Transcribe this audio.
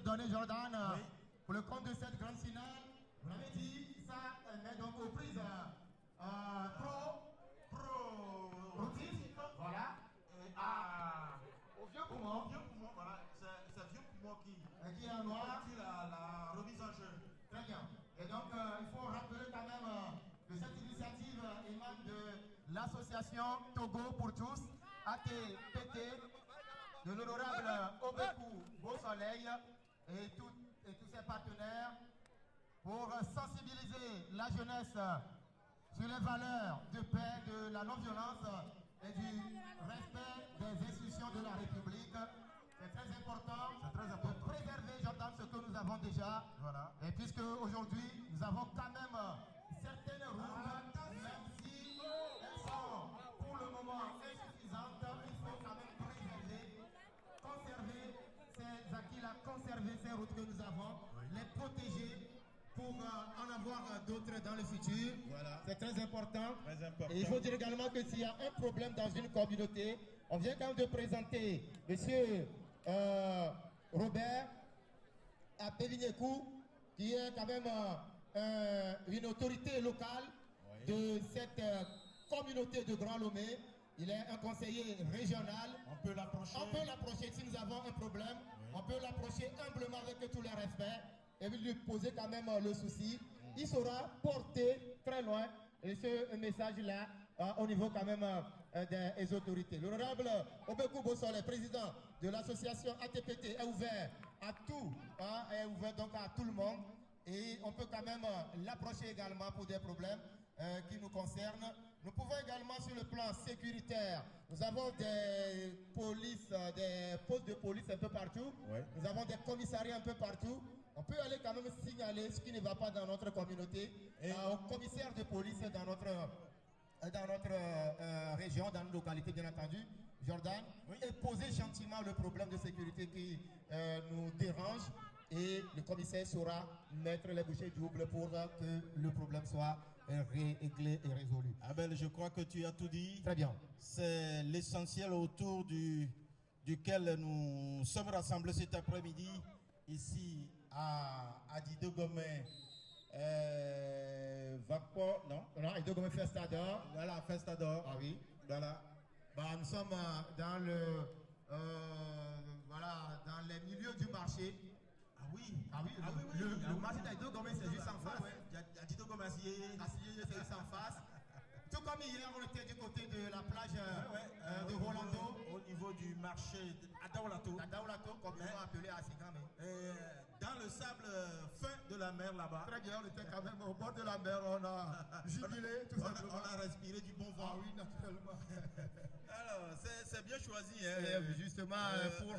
donner, Jordan, pour le compte de cette grande finale. Vous l'avez dit, ça met donc aux prises pro titre, voilà. Au vieux poumon. Voilà, c'est vieux poumon qui est en noir. La remise en jeu. Très bien. Et donc, il faut rappeler quand même que cette initiative émane de l'association Togo pour tous, ATPT, de l'honorable Obekou Beau-Soleil et tous ses partenaires pour sensibiliser la jeunesse sur les valeurs de paix, de la non-violence et du respect des institutions de la République. C'est très important de préserver, Jordan, ce que nous avons déjà. Voilà. Et puisque aujourd'hui, nous avons quand même certaines routes, même si elles sont pour le moment insuffisantes, il faut quand même conserver ces acquis-là, conserver ces routes que nous avons, les protéger pour en avoir d'autres dans le futur. Voilà. C'est très important. Et il faut dire également que s'il y a un problème dans une communauté, on vient quand même de présenter monsieur Robert Apelinekou, qui est quand même une autorité locale de cette communauté de Grand Lomé. Il est un conseiller régional. On peut l'approcher. On peut l'approcher si nous avons un problème. On peut l'approcher humblement avec tous les respects et lui poser quand même le souci. Il saura porter très loin ce message-là au niveau quand même des autorités. L'honorable Obekou Beau-Soleil, président de l'association ATPT, est ouvert à tout, est ouvert donc à tout le monde. Et on peut quand même l'approcher également pour des problèmes qui nous concernent. Nous pouvons également sur le plan sécuritaire, nous avons des polices, des postes de police un peu partout. Nous avons des commissariats un peu partout. On peut aller quand même signaler ce qui ne va pas dans notre communauté au commissaire de police dans notre région, dans nos localités bien entendu, Jordan, et poser gentiment le problème de sécurité qui nous dérange. Et le commissaire saura mettre les bouchées doubles pour que le problème soit réglé et résolu. Abel, je crois que tu as tout dit. Très bien. C'est l'essentiel autour duquel nous sommes rassemblés cet après-midi, ici à Dido Gomé. Vapor, non? Non, Dido Gomé Festador. Voilà, Festador. Ah oui. Voilà. Bah, nous sommes dans le voilà, dans les milieux du marché. Ah oui, le marché d'Aïdo Gomé, c'est juste en face. Dido Gomé, c'est juste en face. Tout comme hier, on était du côté de la plage de Rolando. Au niveau du marché Adaolato. Adaolato, comme ils l'ont appelé à Sigame. Dans le sable fin de la mer là-bas. Très bien, on était quand même au bord de la mer, on a jubilé, tout simplement. On a respiré du bon vent. Ah oui, naturellement. Alors, c'est bien choisi. Justement, pour